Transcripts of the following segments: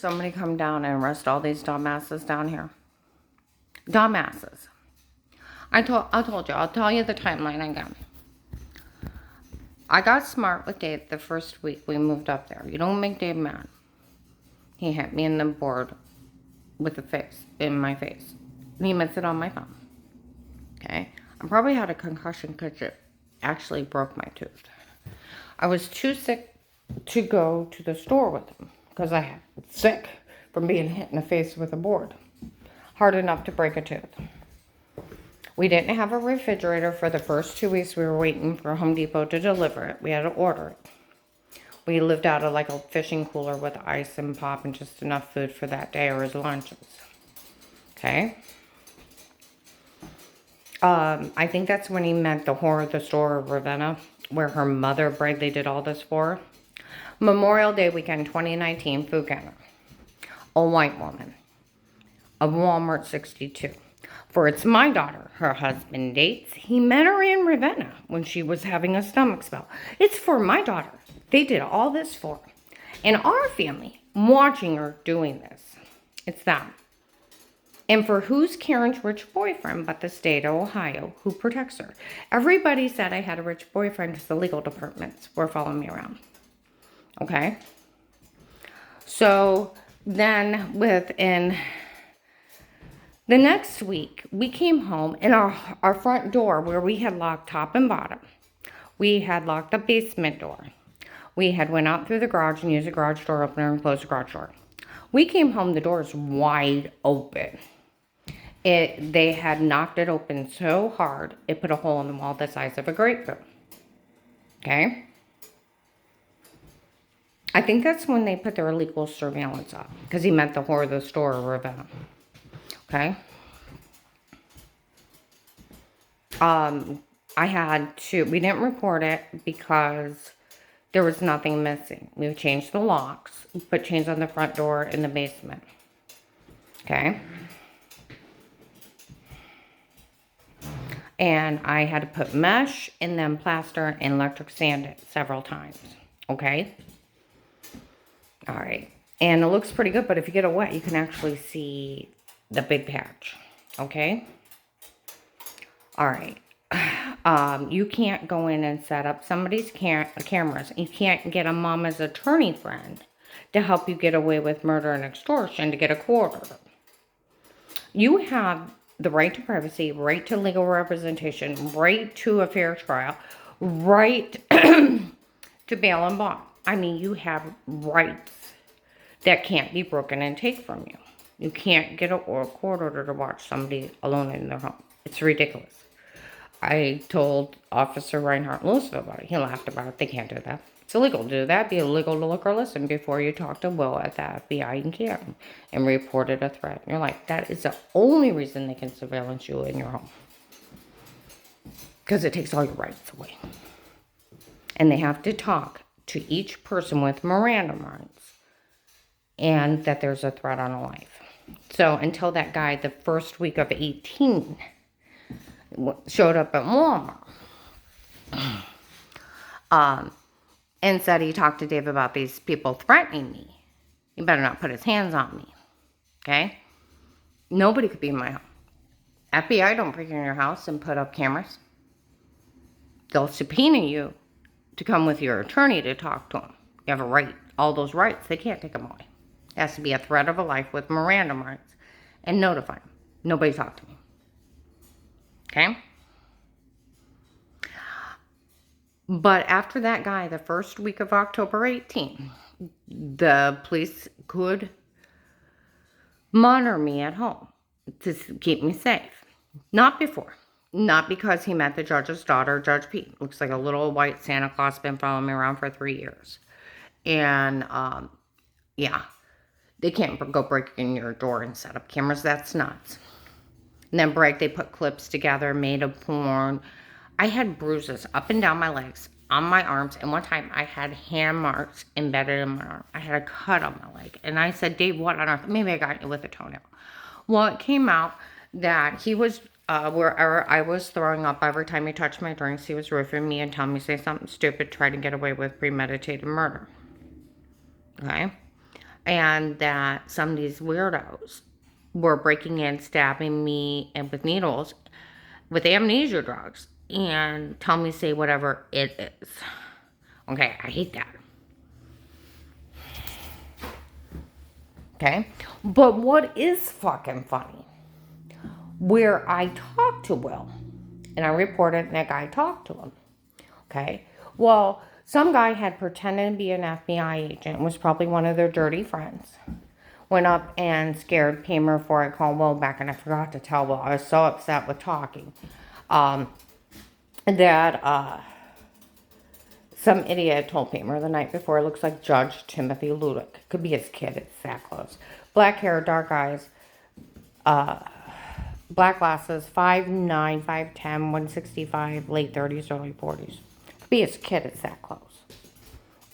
somebody come down and arrest all these dumbasses down here. Dumbasses. I told you, I'll tell you the timeline again. I got smart with Dave the first week we moved up there. You don't make Dave mad. He hit me in the board with in my face. And he missed it on my thumb. Okay? I probably had a concussion because it actually broke my tooth. I was too sick to go to the store with him because I had sick from being hit in the face with a board. Hard enough to break a tooth. We didn't have a refrigerator for the first 2 weeks. We were waiting for Home Depot to deliver it. We had to order it. We lived out of like a fishing cooler with ice and pop and just enough food for that day or his lunches. Okay? I think that's when he met the whore of the store of Ravenna, where her mother bragged they did all this for her. Memorial Day weekend 2019, food counter. A white woman. A Walmart 62. For it's my daughter, her husband dates. He met her in Ravenna when she was having a stomach spell. It's for my daughter. They did all this for her. And our family, watching her doing this. It's them. And for who's Karen's rich boyfriend but the state of Ohio who protects her? Everybody said I had a rich boyfriend because the legal departments were following me around. Okay? So then within the next week, we came home and our front door where we had locked top and bottom, we had locked the basement door. We had went out through the garage and used a garage door opener and closed the garage door. We came home, the door is wide open. They had knocked it open so hard, it put a hole in the wall the size of a grapefruit. Okay? I think that's when they put their illegal surveillance up, because he met the whore of the store of Ravenna. Okay? We didn't report it because there was nothing missing. We changed the locks, put chains on the front door in the basement. Okay? And I had to put mesh and then plaster and electric sand it several times. Okay? All right. And it looks pretty good, but if you get it wet, you can actually see the big patch. Okay? All right. You can't go in and set up somebody's cameras. You can't get a mama's attorney friend to help you get away with murder and extortion to get a court order. You have the right to privacy, right to legal representation, right to a fair trial, right to bail and bond. I mean, you have rights that can't be broken and taken from you. You can't get a court order to watch somebody alone in their home. It's ridiculous. I told Officer Reinhardt Louisville about it. He laughed about it. They can't do that. It's illegal to do that. It'd be illegal to look or listen before you talk to Will at the FBI and Karen and reported a threat. And you're like, that is the only reason they can surveillance you in your home. Because it takes all your rights away. And they have to talk to each person with Miranda rights and that there's a threat on a life. So until that guy, the first week of 18, showed up at Walmart and said he talked to Dave about these people threatening me. He better not put his hands on me. Okay? Nobody could be in my home. FBI don't break in your house and put up cameras. They'll subpoena you to come with your attorney to talk to them. You have a right. All those rights, they can't take them away. It has to be a threat of a life with Miranda rights and notify them. Nobody talked to me. Okay? But after that guy, the first week of October 18, the police could monitor me at home to keep me safe. Not before. Not because he met the judge's daughter, Judge Pete. Looks like a little white Santa Claus, been following me around for 3 years. And, yeah. They can't go break in your door and set up cameras. That's nuts. And then brag they put clips together, made a porn. I had bruises up and down my legs, on my arms, and one time I had hand marks embedded in my arm. I had a cut on my leg. And I said, Dave, what on earth? Maybe I got you with a toenail. Well, it came out that he was, wherever I was throwing up every time he touched my drinks, he was roofing me and telling me to say something stupid, trying to get away with premeditated murder. Okay? and that some of these weirdos were breaking in, stabbing me, and with needles, with amnesia drugs, and tell me to say whatever it is. Okay, I hate that. Okay, but what is fucking funny? Where I talked to Will, and I reported that guy talked to him. Okay, well, some guy had pretended to be an FBI agent, was probably one of their dirty friends. Went up and scared Paymer before I called Will back, and I forgot to tell Will. I was so upset with talking. That some idiot told Paymer the night before, it looks like Judge Timothy Ludick. Could be his kid, it's that close. Black hair, dark eyes, black glasses, 5'9", 5'10", 165, late 30s, early 40s. Could be his kid, it's that close.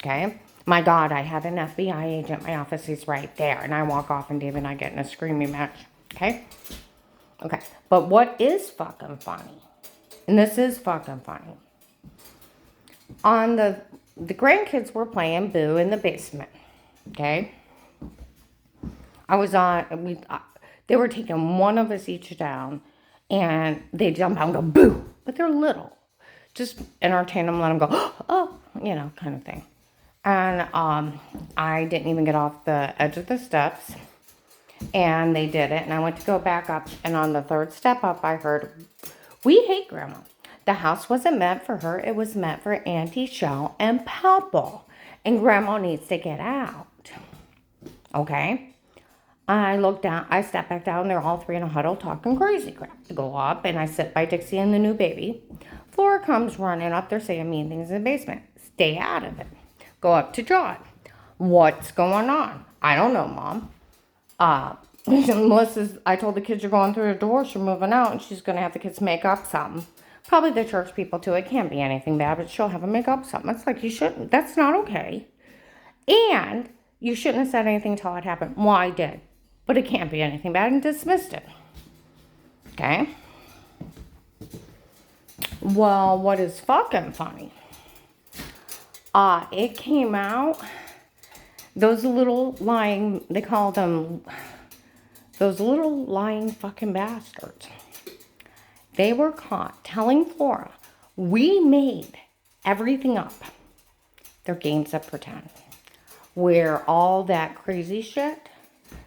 Okay? My God, I had an FBI agent in my office. He's right there. And I walk off and Dave and I get in a screaming match. Okay? Okay. But what is fucking funny, and this is fucking funny, on the grandkids were playing Boo in the basement. Okay? They were taking one of us each down, and they jump out and go, Boo! But they're little. Just entertain them, let them go, oh, kind of thing. And I didn't even get off the edge of the steps, and they did it. And I went to go back up, and on the third step up, I heard, we hate Grandma. The house wasn't meant for her. It was meant for Auntie Shell and Papa. And Grandma needs to get out. Okay? I look down. I step back down. They're all three in a huddle talking crazy crap. I go up, and I sit by Dixie and the new baby. Flora comes running up. They're saying mean things in the basement. Stay out of it. Go up to John. What's going on? I don't know, Mom. I told the kids you're going through the door. She's moving out, and she's going to have the kids make up something. Probably the church people, too. It can't be anything bad, but she'll have them make up something. It's like, you shouldn't. That's not okay. And you shouldn't have said anything until it happened. Well, I did. But it can't be anything bad, and dismissed it. Okay? Well, what is fucking funny? It came out, those little lying, they call them, those little lying fucking bastards. They were caught telling Flora, we made everything up. Their games of pretend. Where all that crazy shit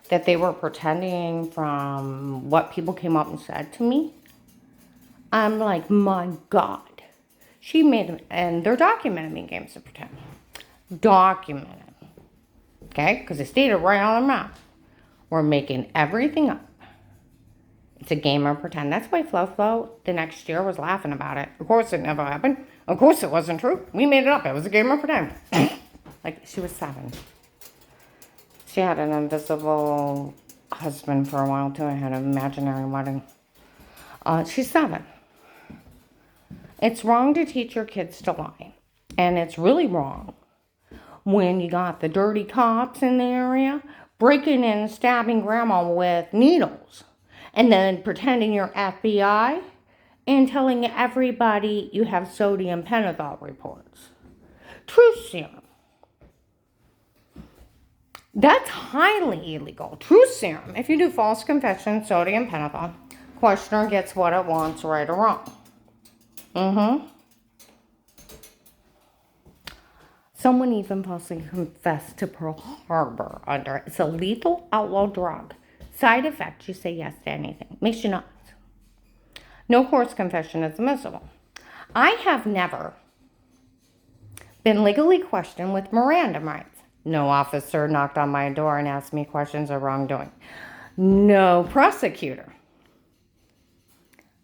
that they were pretending from what people came up and said to me, I'm like, my God. She made them, and they're documenting me in games of pretend. Documented. Okay? Because they stated right on their mouth. We're making everything up. It's a game of pretend. That's why Flo the next year was laughing about it. Of course it never happened. Of course it wasn't true. We made it up. It was a game of pretend. Like, she was 7. She had an invisible husband for a while, too. I had an imaginary wedding. She's 7. It's wrong to teach your kids to lie. And it's really wrong when you got the dirty cops in the area breaking in and stabbing Grandma with needles. And then pretending you're FBI and telling everybody you have sodium pentothal reports. Truth serum. That's highly illegal. Truth serum. If you do false confession, sodium pentothal, questioner gets what it wants, right or wrong. Someone even falsely confessed to Pearl Harbor under it. It's a lethal outlaw drug. Side effect, you say yes to anything. Makes you nuts. No coerced confession is admissible. I have never been legally questioned with Miranda rights. No officer knocked on my door and asked me questions of wrongdoing. No prosecutor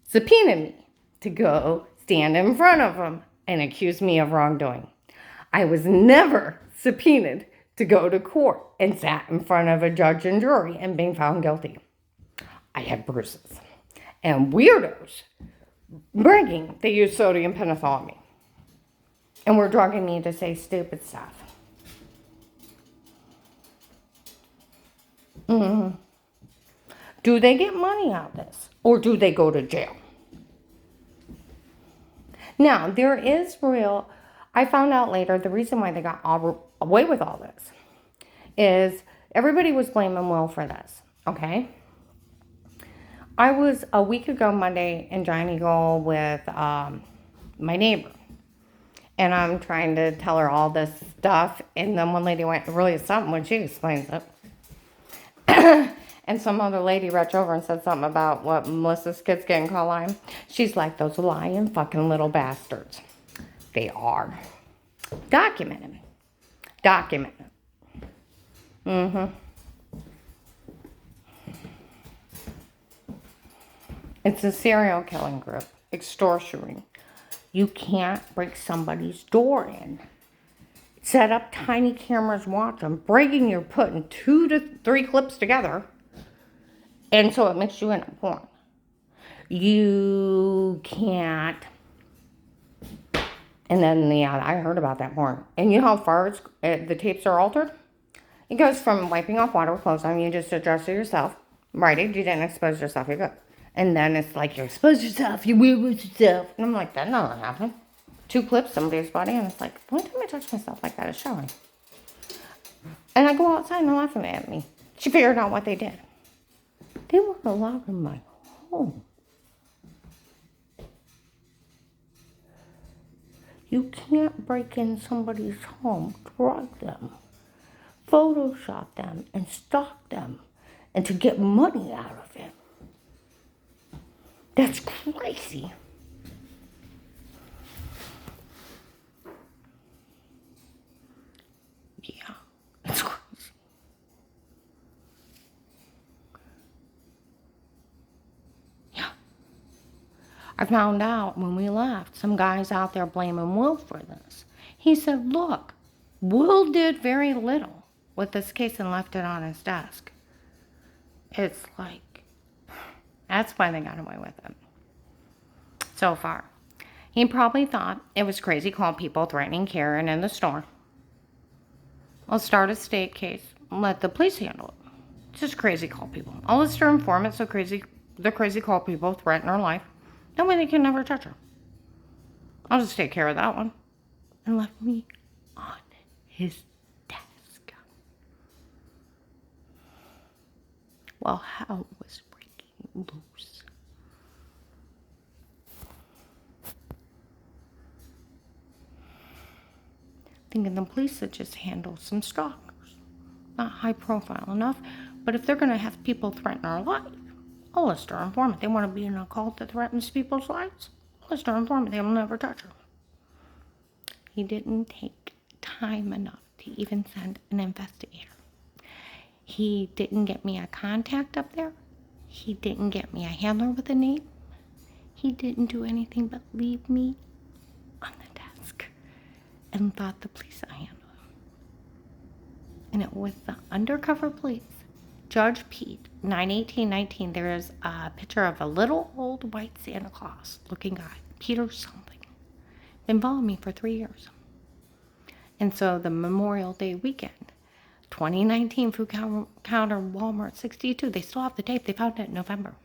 subpoenaed me to go stand in front of him and accuse me of wrongdoing. I was never subpoenaed to go to court and sat in front of a judge and jury and being found guilty. I had bruises. And weirdos bragging they used sodium pentothal on me. And were drugging me to say stupid stuff. Do they get money out of this? Or do they go to jail? Now, there is I found out later, the reason why they got away with all this is Everybody was blaming Will for this, okay? I was a week ago Monday in Giant Eagle with my neighbor. And I'm trying to tell her all this stuff. And then one lady went, really something when she explains it. And some other lady reached over and said something about what Melissa's kids getting called lying. She's like, those lying fucking little bastards. They are. Documented. Documented. Mm-hmm. It's a serial killing group. Extortion. You can't break somebody's door in. Set up tiny cameras, watch them. Breaking, you're putting 2 to 3 clips together. And so it makes you into porn. You can't. And then, yeah, I heard about that porn. And you know how far the tapes are altered? It goes from wiping off water with clothes on. You just adjust it yourself. Right? You didn't expose yourself. You're good. And then it's like, you expose yourself. You weird with yourself. And I'm like, that never happened. 2 clips, somebody's body. And it's like, the only time I touch myself like that is showering. And I go outside and they're laughing at me. She figured out what they did. They weren't allowed in my home. You can't break in somebody's home, drug them, Photoshop them, and stalk them, and to get money out of it. That's crazy. Yeah, it's crazy. I found out when we left, some guys out there blaming Will for this. He said, look, Will did very little with this case and left it on his desk. It's like, that's why they got away with it. So far. He probably thought it was crazy calling people threatening Karen in the store. I'll start a state case and let the police handle it. Just crazy call people. I'll list her informants so the crazy call people threaten her life. That way they can never touch her. I'll just take care of that one. And left me on his desk. While hell was breaking loose. Thinking the police would just handle some stalkers. Not high profile enough, but if they're going to have people threaten our life, I'll list her informant. They want to be in a cult that threatens people's lives? I'll list her informant. They will never touch her. He didn't take time enough to even send an investigator. He didn't get me a contact up there. He didn't get me a handler with a name. He didn't do anything but leave me on the desk and thought the police would handle him. And it was the undercover police. Judge Pete, 9/18/19, there is a picture of a little old white Santa Claus looking guy, Peter something. Been following me for 3 years. And so the Memorial Day weekend, 2019 food counter Walmart 62, they still have the tape. They found it in November.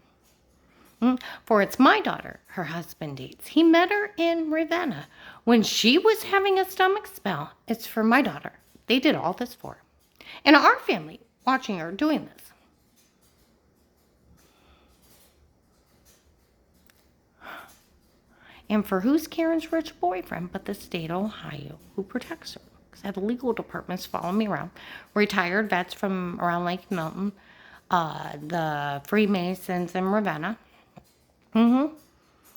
For it's my daughter, her husband dates. He met her in Ravenna when she was having a stomach spell. It's for my daughter. They did all this for her. And our family watching her doing this. And for who's Karen's rich boyfriend but the state of Ohio who protects her? Because I have legal departments following me around. Retired vets from around Lake Milton. The Freemasons in Ravenna.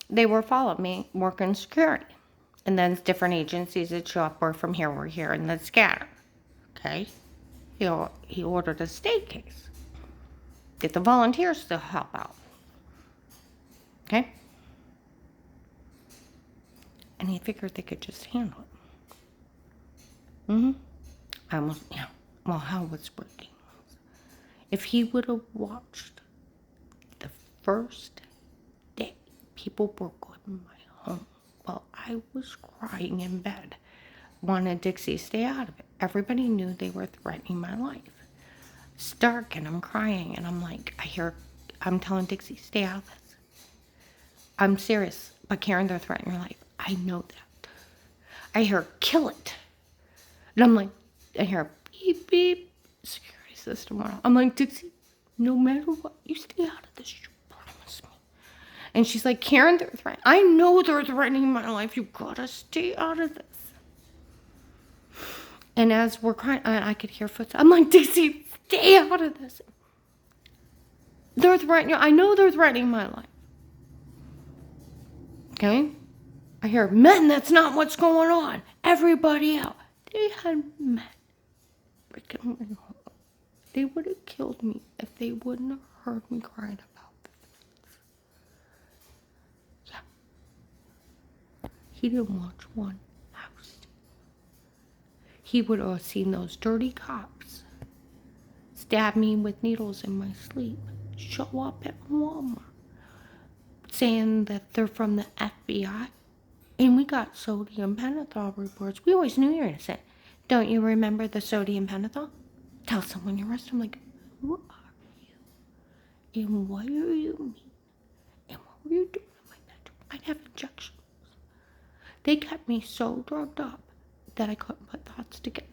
They were following me working security. And then different agencies that show up, we're from here, we're here, and then scatter. Okay? He ordered a state case. Get the volunteers to help out. Okay? And he figured they could just handle it. Well, hell was breaking. If he would have watched the first day people broke in my home while I was crying in bed, wanted Dixie to stay out of it. Everybody knew they were threatening my life. It's dark and I'm crying and I'm like, I'm telling Dixie, stay out of this. I'm serious, but Karen, they're threatening your life. I know that. I hear, kill it. And I'm like, I hear beep, beep. Security's system went off. I'm like, Dixie, no matter what, you stay out of this. You promise me. And she's like, Karen, they're threatening. I know they're threatening my life. You gotta stay out of this. And as we're crying, I could hear footsteps. I'm like, Dixie, stay out of this. They're threatening. I know they're threatening my life. Okay? I hear, men, that's not what's going on. Everybody out. They had men breaking my home. They would have killed me if they wouldn't have heard me crying about this. Yeah. He didn't watch one house. He would have seen those dirty cops stab me with needles in my sleep, show up at Walmart, saying that they're from the FBI. And we got sodium pentothal reports. We always knew you were innocent. Don't you remember the sodium pentothal? Tell someone you're arrested. I'm like, who are you? And what do you mean? And what were you doing in my bedroom? I'd have injections. They kept me so drugged up that I couldn't put thoughts together.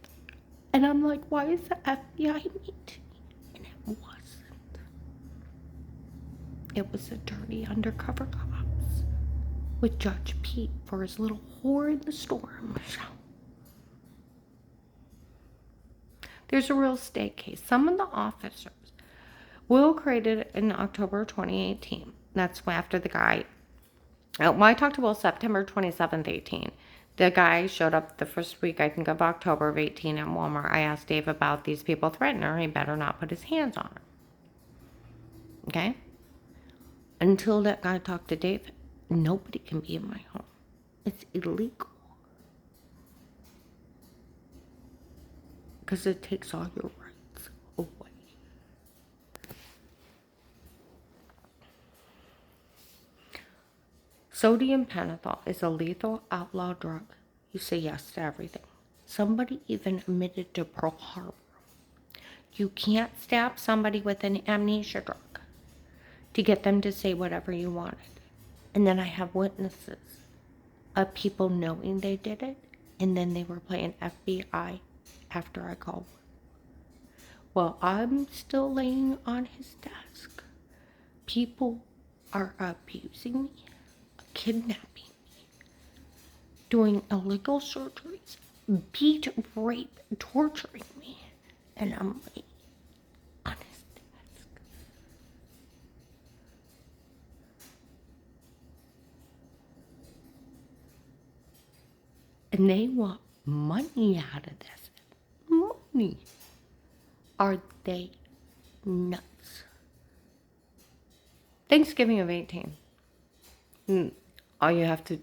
And I'm like, why is the FBI mean to me? And it wasn't. It was the dirty undercover cops with Judge Pete for his little whore in the storm show. There's a real estate case. Some of the officers, Will created in October 2018. That's after the guy, well, I talked to Will September 27th, 18. The guy showed up the first week, I think, of October of 18 at Walmart. I asked Dave about these people threatening her. He better not put his hands on her. Okay? Until that guy talked to Dave, nobody can be in my home. It's illegal. Because it takes all your rights away. Sodium pentothal is a lethal outlaw drug. You say yes to everything. Somebody even admitted to Pearl Harbor. You can't stab somebody with an amnesia drug to get them to say whatever you wanted. And then I have witnesses of people knowing they did it, and then they were playing FBI after I called. Well, I'm still laying on his desk. People are abusing me, kidnapping me, doing illegal surgeries, beat, rape, torturing me, and I'm laying on his desk. And they want money out of this. Money. Are they nuts? Thanksgiving of 18. All you have to,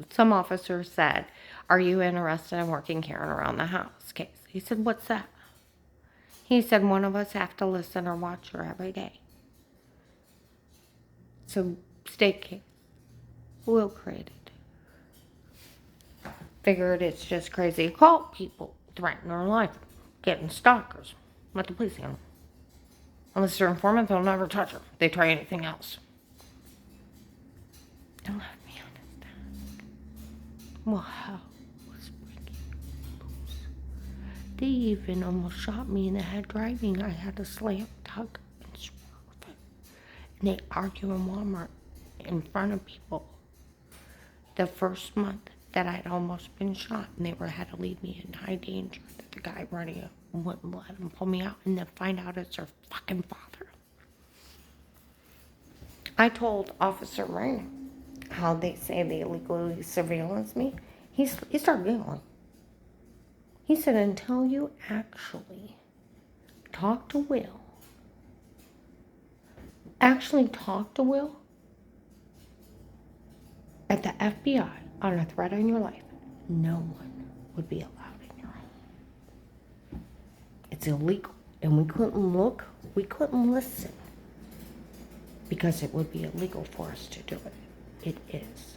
some officer said, are you interested in working Karen around the house case? He said, what's that? He said, one of us have to listen or watch her every day. So, state case. Will created. Figured it's just crazy cult people threatening her life, getting stalkers. Let the police handle. Unless they're informants, they'll never touch her. They try anything else. And left me on his desk. Well, hell was breaking loose. They even almost shot me in the head driving. I had to slam, tug, and swerve. And they argue in Walmart in front of people the first month that I'd almost been shot, and they had to leave me in high danger. That the guy running it wouldn't let him pull me out, and then find out it's her fucking father. I told Officer Rainer how they say they illegally surveillance me. He started giggling. He said, until you actually talk to Will, at the FBI on a threat on your life, no one would be allowed in your home. It's illegal. And we couldn't listen, because it would be illegal for us to do it. It is.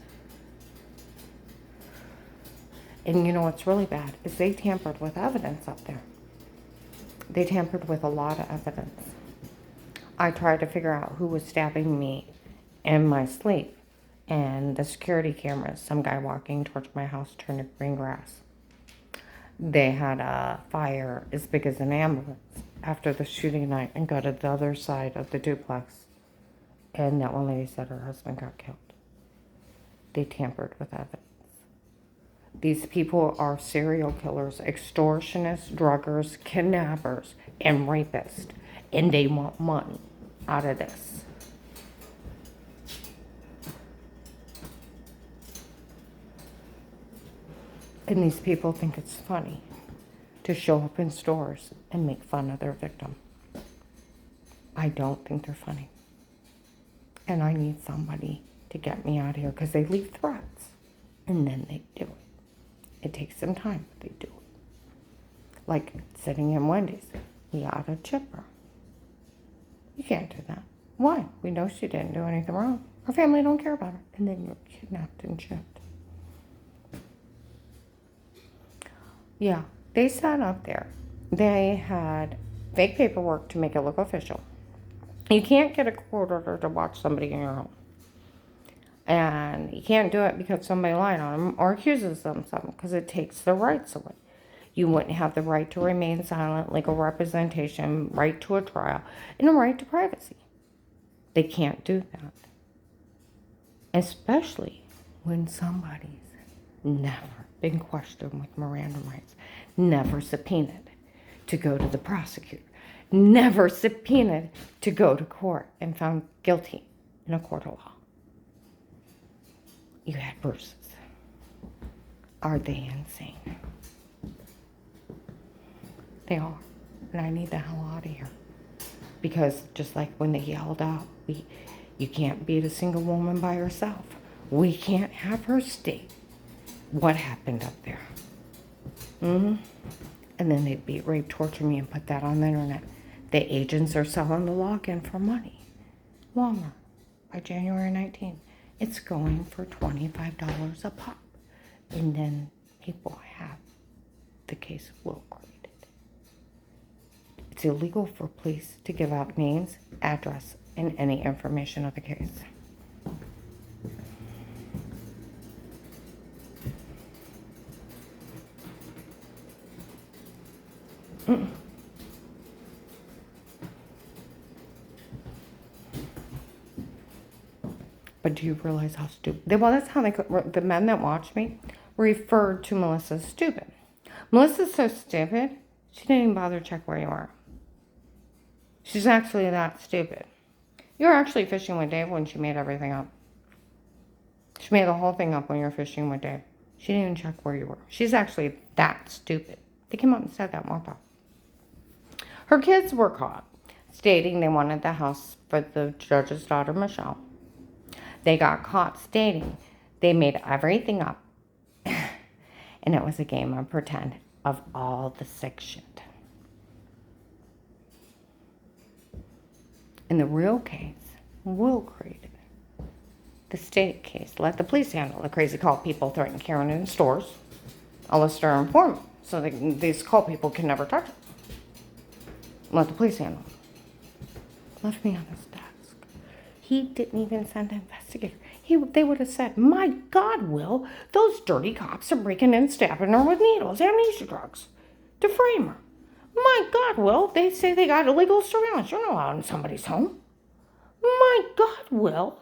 And you know what's really bad is they tampered with evidence up there. They tampered with a lot of evidence. I tried to figure out who was stabbing me in my sleep, and the security cameras, some guy walking towards my house turned to green grass. They had a fire as big as an ambulance after the shooting night and gutted the other side of the duplex. And that one lady said her husband got killed. They tampered with evidence. These people are serial killers, extortionists, druggers, kidnappers, and rapists. And they want money out of this. And these people think it's funny to show up in stores and make fun of their victim. I don't think they're funny. And I need somebody to get me out of here because they leave threats and then they do it. It takes some time, but they do it. Like sitting in Wendy's, we ought to chip her. You can't do that. Why? We know she didn't do anything wrong. Her family don't care about her. And then you're kidnapped and chipped. Yeah, they sat up there. They had fake paperwork to make it look official. You can't get a court order to watch somebody in your home. And you can't do it because somebody lied on them or accuses them of something because it takes their rights away. You wouldn't have the right to remain silent, legal representation, right to a trial, and a right to privacy. They can't do that. Especially when somebody's never been questioned with Miranda rights, never subpoenaed to go to the prosecutor, never subpoenaed to go to court and found guilty in a court of law. You had bruises. Are they insane? They are. And I need the hell out of here. Because just like when they yelled out, you can't beat a single woman by herself. We can't have her state what happened up there. And then they'd beat, rape, torture me and put that on the internet. The agents are selling the login for money. Walmart, by January 19th, it's going for $25 a pop. And then people have the case of will created. It's illegal for police to give out names, address, and any information of the case. But do you realize how stupid? Well, that's how the men that watch me referred to Melissa as stupid. Melissa's so stupid, she didn't even bother to check where you are. She's actually that stupid. You were actually fishing with Dave when she made everything up. She made the whole thing up when you were fishing with Dave. She didn't even check where you were. She's actually that stupid. They came out and said that, walked off. Her kids were caught, stating they wanted the house for the judge's daughter, Michelle. They got caught stating they made everything up. And it was a game of pretend of all the sick shit. In the real case, Will created it. The state case let the police handle the crazy call people threatening Karen in stores. I'll list her informant so these call people can never touch it. Let the police handle it. Left me on his desk. He didn't even send an investigator. They would have said, my God, Will, those dirty cops are breaking in and stabbing her with needles, amnesia drugs, to frame her. My God, Will, they say they got illegal surveillance. You're not allowed in somebody's home. My God, Will.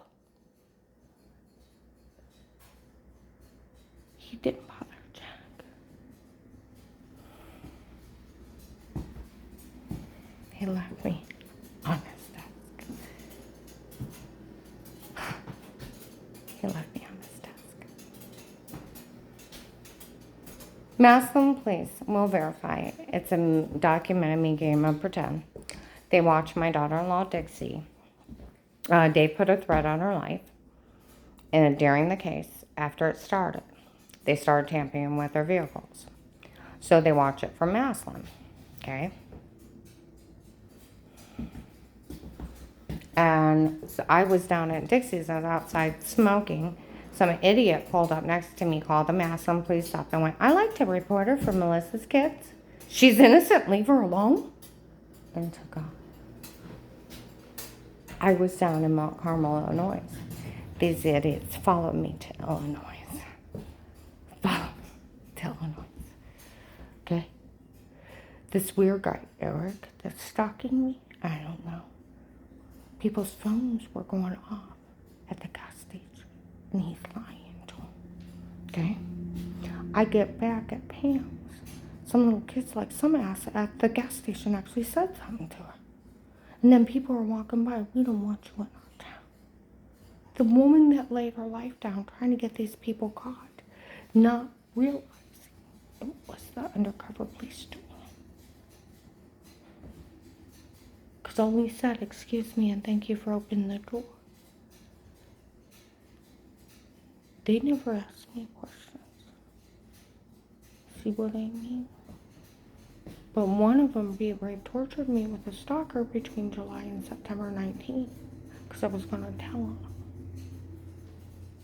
He didn't bother, Jack. He left me on his desk. He left me on his desk. Maslin Police will verify it's a documented me game of pretend. They watched my daughter-in-law, Dixie. Dave put a threat on her life. And during the case, after it started, they started tampering with their vehicles. So they watch it from Maslin. Okay? And so I was down at Dixie's. I was outside smoking. Some idiot pulled up next to me, called the Maslin police up, and went, I like to report her for Melissa's kids. She's innocent. Leave her alone. And took off. I was down in Mount Carmel, Illinois. These idiots followed me to Illinois. Followed me to Illinois. Okay? This this weird guy, Eric, that's stalking me. I don't know. People's phones were going off at the gas station, and he's lying to them. Okay? I get back at Pam's. Some little kids, like some ass at the gas station, actually said something to her. And then people are walking by. We don't want you in our town. The woman that laid her life down trying to get these people caught, not realizing it was the undercover police doing it. Because all we said, excuse me and thank you for opening the door. They never asked me questions. See what I mean? But one of them tortured me with a stalker between July and September 19th. Because I was going to tell him.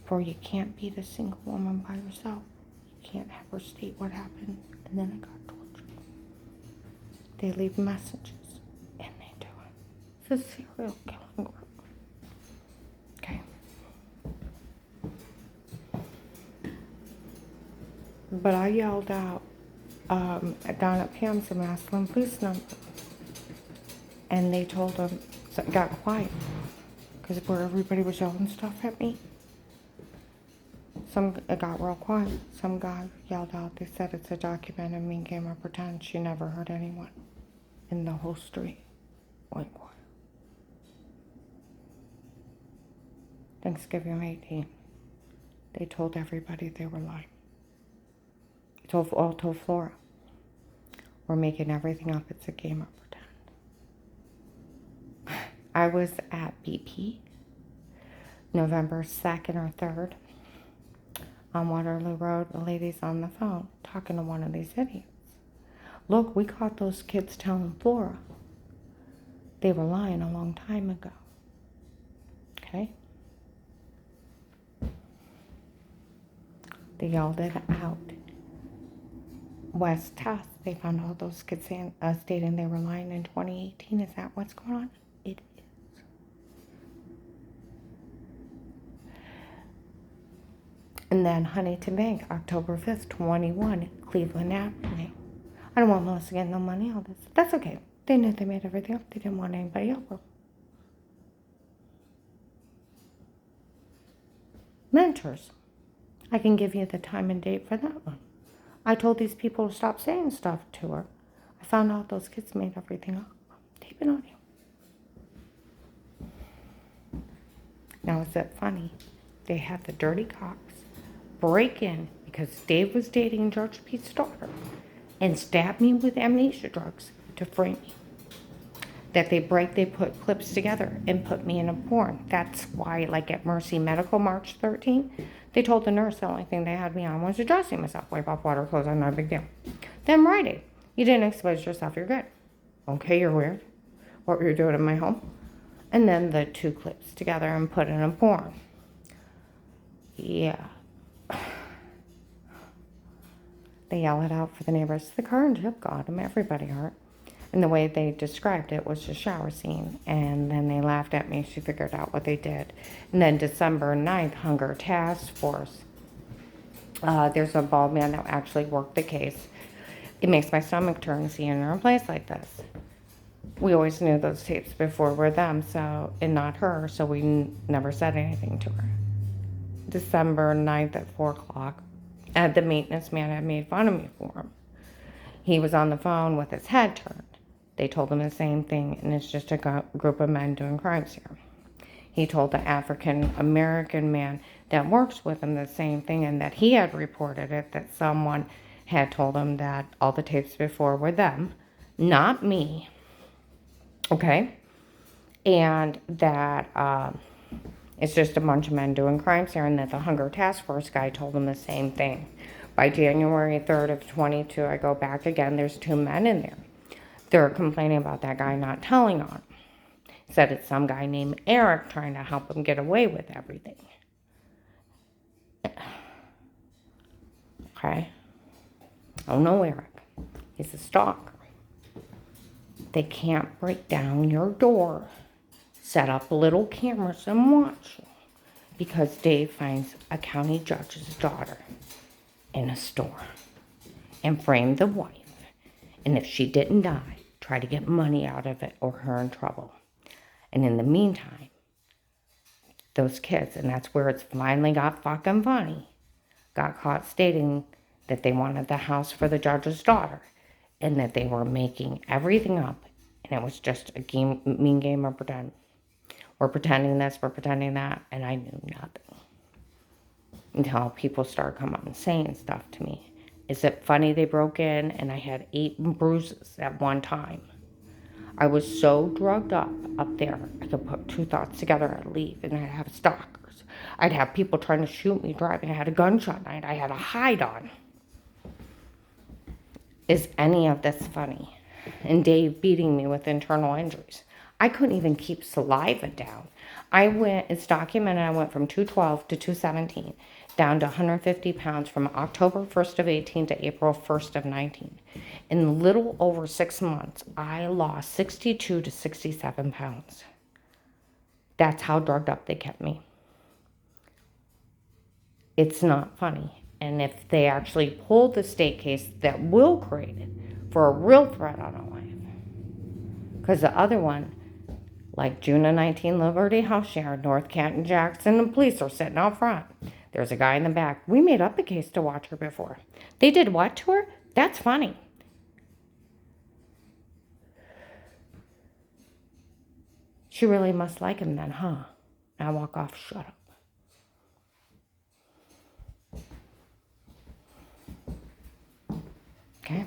For you can't beat a single woman by yourself. You can't have her state what happened. And then I got tortured. They leave messages. And they do it. It's a serial killing group. Okay. But I yelled out down at Pam's and asked them police number. And they told them, so it got quiet. Because where everybody was yelling stuff at me. It got real quiet. Some guy yelled out, they said it's a documented mean game of pretend. She never hurt anyone. In the whole street went quiet. Thanksgiving 18. They told everybody they were lying. Told Flora. We're making everything up. It's a game of pretend. I was at BP November 2nd or 3rd on Waterloo Road. The lady's on the phone talking to one of these idiots. Look, we caught those kids telling Flora they were lying a long time ago. Okay? They yelled it out. West Test, they found all those kids stating they were lying in 2018. Is that what's going on? It is. And then Huntington Bank, October 5th, 21, Cleveland Avenue. I don't want Melissa getting no money on this. That's okay. They knew they made everything up. They didn't want anybody over. Mentors. I can give you the time and date for that one. I told these people to stop saying stuff to her. I found out those kids made everything up. Tape it on you. Now, is that funny? They had the dirty cops break in because Dave was dating George Pete's daughter and stab me with amnesia drugs to frame me. That they put clips together and put me in a porn. That's why, like at Mercy Medical, March 13th, they told the nurse the only thing they had me on was dressing myself. Wipe off water, clothes on, not a big deal. Then Rite Aid. You didn't expose yourself, you're good. Okay, you're weird. What were you doing in my home? And then the two clips together and put in a porn. Yeah. They yell it out for the neighbors. The car and Chip got them. Everybody hurt. And the way they described it was a shower scene. And then they laughed at me. She figured out what they did. And then December 9th, Hunger Task Force. There's a bald man that actually worked the case. It makes my stomach turn seeing her in a place like this. We always knew those tapes before were them, so, and not her, so we never said anything to her. December 9th at 4 o'clock. The maintenance man had made fun of me for him. He was on the phone with his head turned. They told him the same thing, and it's just a group of men doing crimes here. He told the African-American man that works with him the same thing, and that he had reported it, that someone had told him that all the tapes before were them, not me. Okay? And that it's just a bunch of men doing crimes here, and that the Hunger Task Force guy told him the same thing. By January 3rd of 22, I go back again, there's 2 men in there. They're complaining about that guy not telling on him. Said it's some guy named Eric trying to help him get away with everything. Okay? Oh no, Eric. He's a stalker. They can't break down your door. Set up little cameras and watch you. Because Dave finds a county judge's daughter in a store. And framed the wife. And if she didn't die, try to get money out of it or her in trouble. And in the meantime, those kids, and that's where it's finally got fucking funny, got caught stating that they wanted the house for the judge's daughter and that they were making everything up and it was just a game, mean game of pretend. We're pretending this, we're pretending that, and I knew nothing until people started coming up and saying stuff to me. Is it funny they broke in and I had 8 bruises at one time? I was so drugged up there, I could put 2 thoughts together, I'd leave, and I'd have stalkers. I'd have people trying to shoot me driving. I had a gunshot night. I had a hide on. Is any of this funny? And Dave beating me with internal injuries. I couldn't even keep saliva down. It's documented, I went from 212 to 217, down to 150 pounds from October 1st of 18 to April 1st of 19. In a little over 6 months, I lost 62 to 67 pounds. That's how drugged up they kept me. It's not funny. And if they actually pulled the state case that Will created for a real threat on a life, because the other one, like June of 19, Liberty House Share, North Canton, Jackson, and police are sitting out front. There's a guy in the back. We made up a case to watch her before. They did what to her? That's funny. She really must like him then, huh? I walk off, shut up. Okay?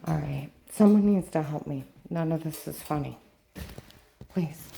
All right. Someone needs to help me. None of this is funny. Please.